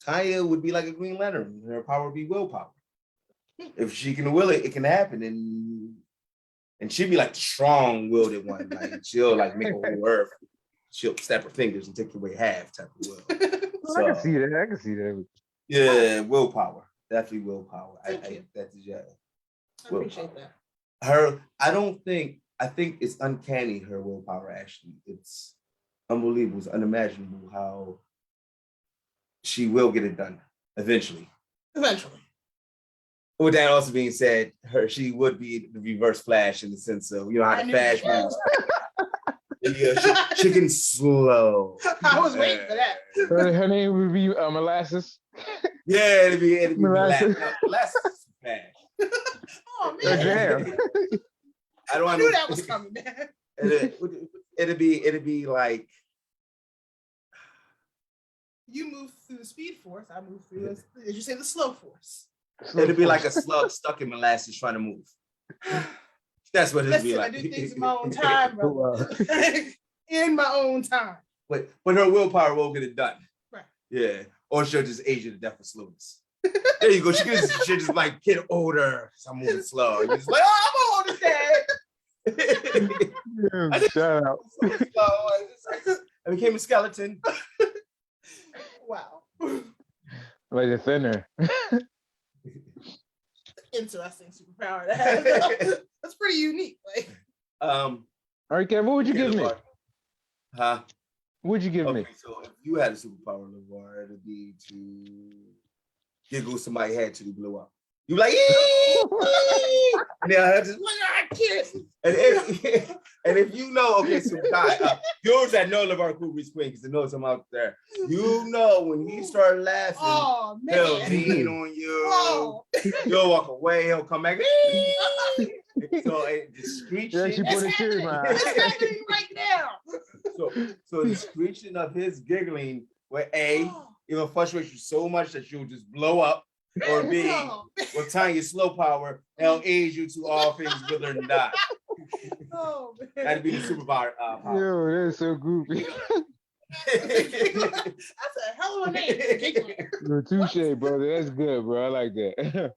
Tanya would be like a Green Lantern. Her power would be willpower. If she can will it, it can happen. And she'd be like the strong-willed one. Like she'll like make a whole earth. She'll snap her fingers and take away half type of will. So, I can see that. Yeah, willpower. Definitely willpower. That's yeah. I appreciate that. I think it's uncanny, her willpower, actually. It's unbelievable. It's unimaginable how she will get it done eventually. With that also being said, she would be the reverse Flash in the sense of, how the Flash moves. Yeah, she can slow. I was waiting for that. Her name would be Molasses. Yeah, it'd be Molasses. Molasses Flash. Oh man. Damn. I knew that was coming, man. It'd be like, you move through the speed force, I move through did you say the slow force? It'd be like a slug stuck in molasses trying to move. That's what it'd be like. I do things in my own time, bro. In my own time. But her willpower won't get it done. Right. Yeah. Or she'll just age you to death with slowness. There you go. She'll just like get older because I'm moving slow. You're just like, oh, I'm older, Dad. Shout out. I became a skeleton. Wow. Like a thinner. Interesting superpower to have. That's pretty unique. Like, all right, Kev, what would you give me? Huh? What would you give me? So if you had a superpower, LeVar, it'd be to giggle somebody's head till you blew up. You like, and I just and if you know, okay, so guy, yours that know LeVar Kubrick's Queen, because I know some out there. When he started laughing, he'll lean on you. Oh. You'll walk away. He'll come back. So the screeching. Yeah, she put a tear in my eye. It's happening right now. So the screeching of his giggling, where it'll frustrate you so much that you'll just blow up. Or B, with Tanya's slow power, they'll aid you to all things wither and die. Oh, man. That'd be the superpower. Yo, that's so goofy. That's a hell of a name. Yo, touche, brother. That's good, bro. I like that.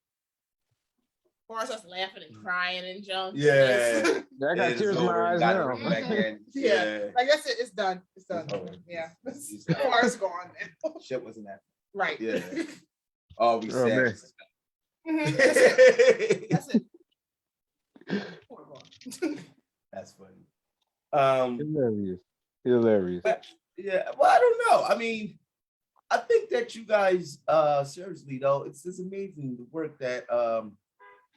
Or us laughing and crying and junk. Yeah. I got tears in my eyes now. Yeah. Like that's it. It's done. It's done. Yeah. Car's gone now. Shit wasn't that. Right. Yeah. Oh, we said. That's it. That's funny. Hilarious. But, yeah. Well, I don't know. I mean, I think that you guys, seriously though, it's amazing the work that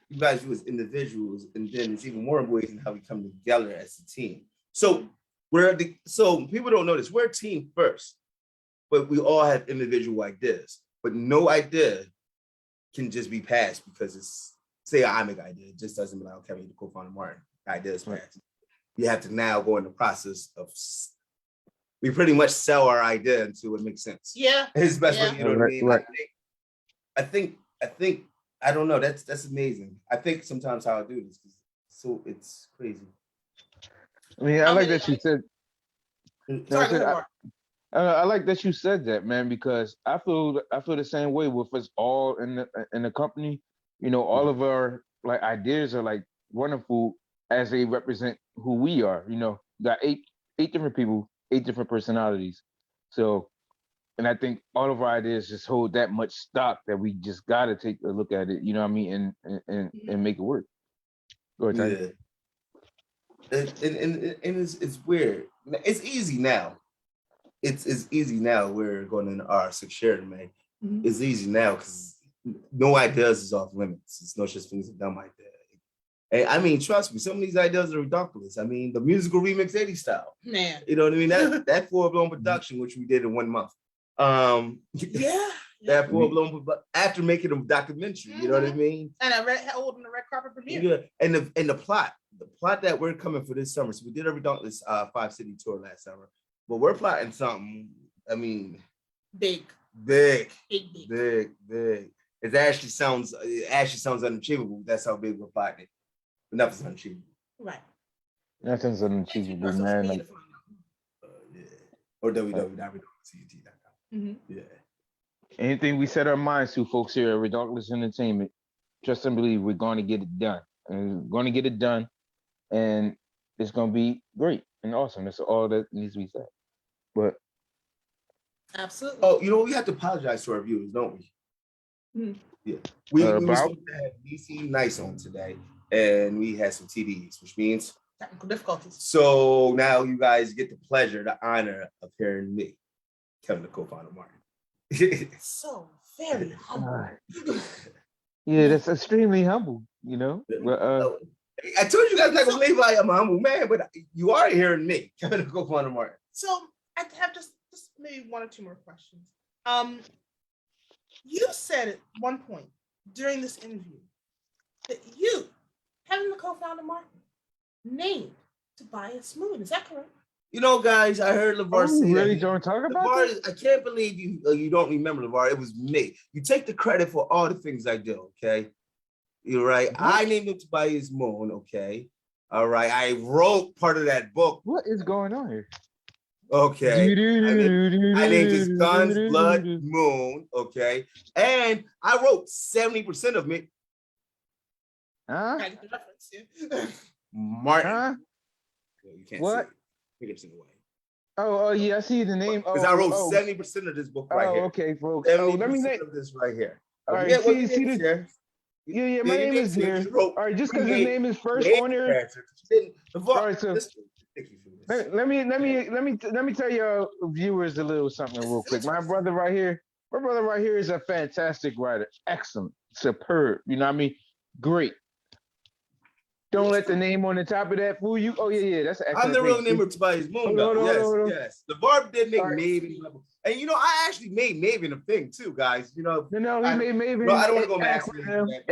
you guys do as individuals, and then it's even more amazing how we come together as a team. So people don't know this. We're a team first, but we all have individual ideas. But no idea can just be passed because it's, say, an Amic idea. It just doesn't mean like, okay, the co-founder Martin idea is passed. You have to now go in the process of, we pretty much sell our idea until it makes sense. Yeah. It's best way, you know what I mean? Right. I think, I don't know. That's amazing. I think sometimes how I do this, so it's crazy. I mean, I like that you said. Sorry, I like that you said that, man, because I feel the same way with us all in the company. You know, all of our like ideas are like wonderful as they represent who we are. You know, got eight different people, eight different personalities. So, and I think all of our ideas just hold that much stock that we just gotta take a look at it. You know what I mean, and make it work. Go ahead, Ty. Yeah. And it's weird. It's easy now. It's easy now. We're going in our sixth year, man. It's easy now because no ideas is off limits. It's no such thing as a dumb idea. And I mean, trust me, some of these ideas are redonkulous. I mean, the musical remix 80s style. Man. You know what I mean? That full-blown production, which we did in 1 month. Yeah. That full-blown after making a documentary, you know what I mean? And holding the red carpet premiere. Yeah. And the plot that we're coming for this summer. So we did a Redonkulous 5-city tour last summer, but we're plotting something. I mean, big. It actually sounds unachievable. That's how big we're plotting it. But nothing's unachievable. Right. Nothing's unachievable, man. Yeah. Or www.redonkulously.com. Yeah. Anything we set our minds to, folks here at Redonkulous Entertainment, trust and believe we're going to get it done. And we're going to get it done, and it's going to be great and awesome. That's all that needs to be said. But absolutely. Oh, you know, we have to apologize to our viewers, don't we? Yeah. We were supposed to have DC Nice on today, and we had some TDs, which means technical difficulties. So now you guys get the pleasure, the honor of hearing me, Kevin, the co-founder, Martin. So very humble. Yeah, that's extremely humble, you know. But, I told you guys not gonna believe I am a humble man, but you are hearing me, Kevin, the co-founder, Martin. So I have just maybe one or two more questions. You said at one point during this interview that you, Kevin, the co-founder, Martin, named Tobias Moon. Is that correct? You know, guys, I heard LeVar say really that. Don't talk about LeVar, I can't believe you don't remember LeVar. It was me. You take the credit for all the things I do, okay? You're right. What? I named him Tobias Moon, okay? All right. I wrote part of that book. What is going on here? Okay. I named his son's blood Moon, okay? And I wrote 70% of it. Huh? Martin. Huh? You can't what? See it. It's in the way. Oh, yeah, I see the name. Because I wrote 70% of this book right here. Okay, folks. 70% of this right here. All right, see this here. Yeah, my name is here. All right, just because his name is first on here. All right, so let me tell your viewers a little something real quick. My brother right here is a fantastic writer. Excellent, superb. You know what I mean? Great. Don't let the name on the top of that fool you. Oh yeah, that's an excellent. I'm the real name of Tobias Moon. Yes. The Barb did make Maven, and you know I actually made Maven a thing too, guys. You know, he made Maven. No, I don't want to go an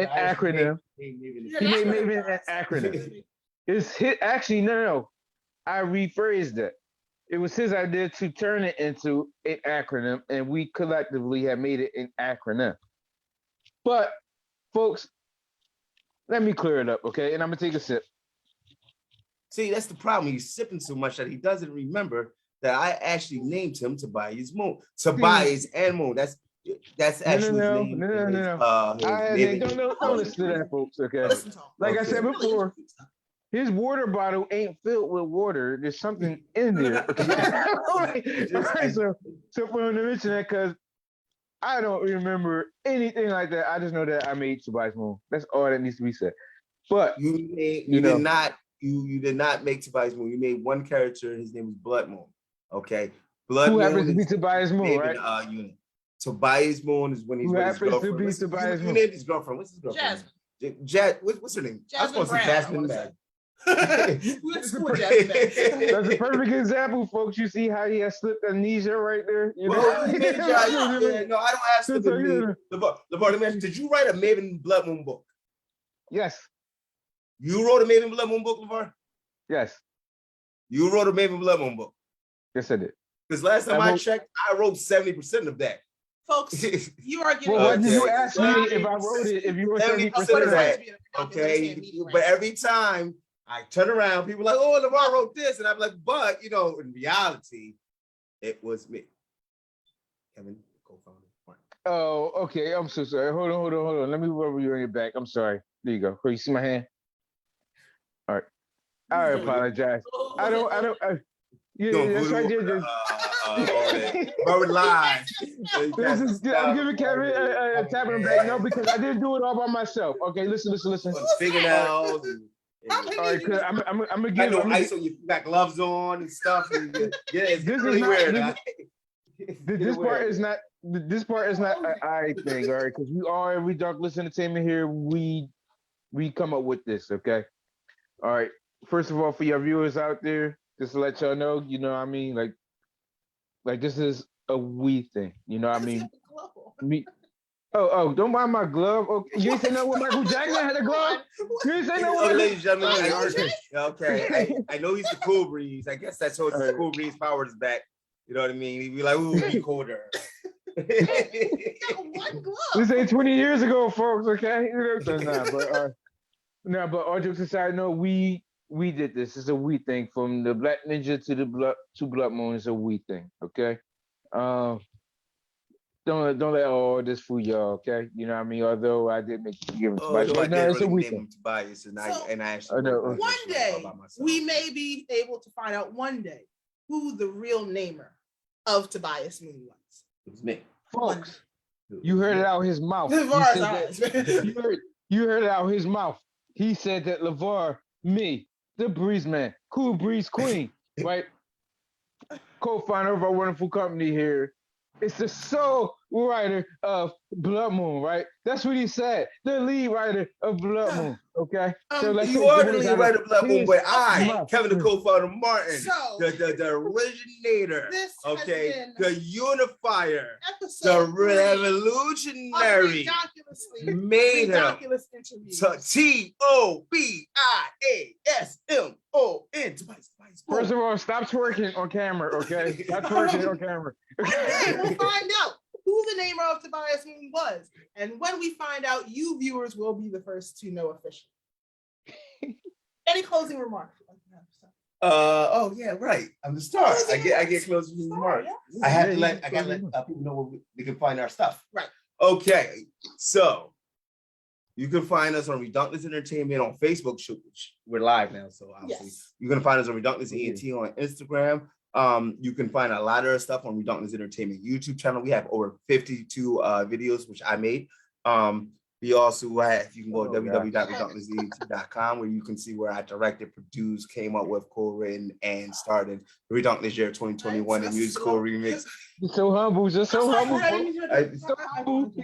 acronym. He made Maven an acronym. It's hit. Actually, no. I rephrased it. It was his idea to turn it into an acronym, and we collectively have made it an acronym. But, folks, let me clear it up, okay? And I'm gonna take a sip. See, that's the problem. He's sipping so much that he doesn't remember that I actually named him Tobias Moon. Tobias and Moon. That's actually his name. No. Don't listen to that, folks, okay? Like I said before, his water bottle ain't filled with water. There's something in there. Okay? All right, so for him to mention that, because I don't remember anything like that. I just know that I made Tobias Moon. That's all that needs to be said. But you did not make Tobias Moon. You made one character. His name is Blood Moon. Okay, Blood Who Moon happens to be Tobias Moon, right? Unit. Tobias Moon is when he's with his girlfriend. Who named his girlfriend? What's his girlfriend? Jasmine. What's her name? Jasmine Brown. Jasmine Brown. That's a perfect example, folks. You see how he has slipped amnesia right there? You know? No, I don't have slipped amnesia. LeVar, did you write a Maven Blood Moon book? Yes. You wrote a Maven Blood Moon book, LeVar? Yes. You wrote a Maven Blood Moon book? Yes, I did. Because last time I checked, I wrote 70% of that. Folks, you are getting. Well, you asked me if I wrote it, if you wrote 70% of that. Okay, but every time I turn around, people are like, oh, LeVar wrote this. And I'm like, but, you know, in reality, it was me. Kevin, co-founder. Oh, okay. I'm so sorry. Hold on. Let me rub you on your back. I'm sorry. There you go. Oh, you see my hand? All right. I apologize. Yeah, that's right. Bro, live. I'm giving Kevin a tap on the back. No, because I didn't do it all by myself. Okay, listen. Fingernails. All right, cause I'm gonna give. Got no ice on you. Got gloves on and stuff. Yeah, it's really weird. This part is not. This part is not an I thing, all right? Because we are Redonkulous Entertainment here. We come up with this, okay? All right. First of all, for your viewers out there, just to let y'all know, you know what I mean? Like this is a we thing. You know what I mean? Me. Oh, don't mind my glove. Okay. You ain't say no when Michael Jackson had a glove? You ain't say no when ladies and gentlemen. Okay. I know he's the cool breeze. I guess that's what the cool breeze power is back. You know what I mean? He'd be like, ooh, be colder. This ain't 20 years ago, folks, okay? But all jokes aside, no, we did this. It's a we thing. From the Black Ninja to the Blood Moon, it's a we thing, okay? Don't let all this fool y'all, okay? You know what I mean? Although I did make you give it to Tobias. No, I did really name him Tobias, and I actually one day we may be able to find out one day who the real namer of Tobias Moon was. It was me. Folks, you heard it out his mouth. You heard it out his mouth. He said that LeVar, me, the Breeze Man, Cool Breeze Queen, right? Co-founder of our wonderful company here. It's the sole writer of Blood Moon, right? That's what he said. The lead writer of Blood Moon, okay? So you are the lead writer of Blood Moon, but Kevin, the co-founder, Martin, the originator, okay, the unifier, the revolutionary, made him TOBIASMON. First of all, stop twerking on camera, okay? Stop twerking on camera. One day we'll find out who the namer of Tobias Moon was. And when we find out, you viewers will be the first to know officially. Any closing remarks? Oh yeah, right. I'm the star. I get closing remarks. Yeah. I gotta let people know where they can find our stuff. Right. Okay. So you can find us on Redonkulous Entertainment on Facebook. We're live now, so obviously you're gonna find us on Redonkulous ENT on Instagram. You can find a lot of our stuff on Redonkulous Entertainment YouTube channel. We have over 52 videos which I made. We also have, you can go to www.redonkulously.com where you can see where I directed, produced, came up with, co-written, and started the Redonkulous Year 2021 and musical remix. You're so humble, just so humble.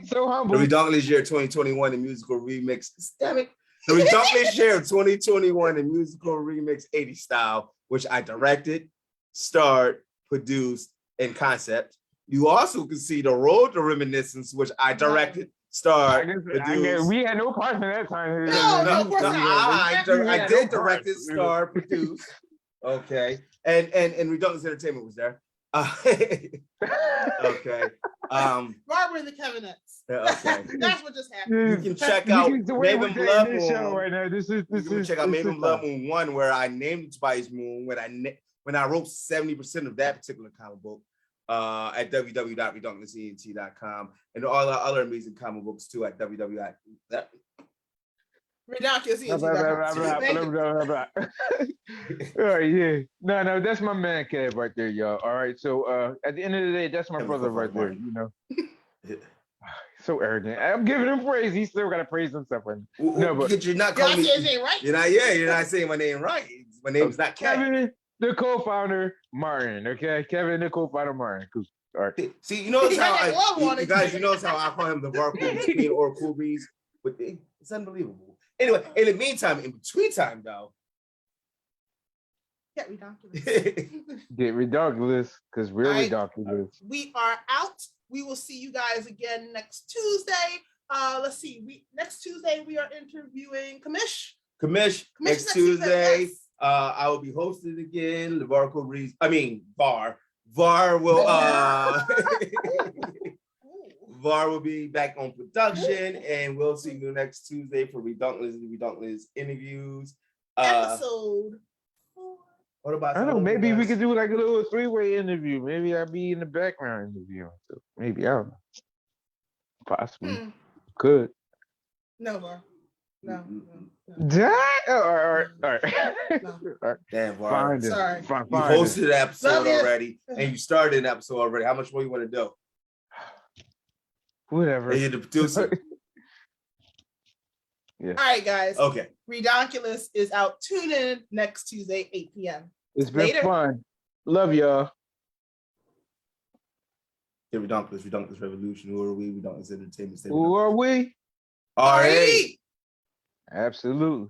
So humble. The Redonkulous Year 2021 and musical remix. Damn it. The Redonkulous Year 2021 and musical remix 80 style, which I directed, starred, produced, and concept. You also can see the Road to Reminiscence, which I directed, starred, produced. We had no part in that time. I did direct it, starred, produced. Okay. And Redonkulous Entertainment was there. Okay. Barbara and the Kevinettes. Okay. That's what just happened. You can check out Maven Blood Moon. Right now. This is check out Maven Blood Moon 1, where I named Tobias Moon when I wrote 70% of that particular comic book at www.redonkulously.com, and all our other amazing comic books too at www.redonkulously.com. Oh yeah. No, that's my man Kev right there, y'all. All right. So at the end of the day, that's my brother right there, you know. So arrogant. I'm giving him praise. He still gotta praise himself. No, but you're not calling me. You're not saying my name right. My name's not Kevin, the co-founder Martin. Okay, Kevin, the co-founder Martin. Cool. All right. See, you notice how you guys how I call him the VAR Queen or Cool Breeze, but it's unbelievable. Anyway, in the meantime, in between time though, get Redonkulous. Get Redonkulous, because we're Redonkulous. We are out. We will see you guys again next Tuesday. Let's see. Next Tuesday we are interviewing Kamish. Kamish next Tuesday. I will be hosted again. LeVar Breeze. VAR. VAR will VAR will be back on production, and we'll see you next Tuesday for Redonkulous interviews. Episode 4. What about I don't know. some Maybe we guys? could do like a little three-way interview. Maybe I'd be in the background interviewing. So maybe I don't know. Possibly could. No, bro. No. All right. No. All right. Damn, Var. Find it. Sorry. Find You it. hosted an episode Love you. already, and you started an episode already. How much more you want to do? Whatever. And you're the producer. Yeah. All right, guys. Okay. Redonkulous is out. Tune in next Tuesday, 8 p.m. It's been Later. fun. Love y'all. The Redonkulous Revolution. Who are we? Redonkulous Entertainment. Who are we? RRI. Absolutely.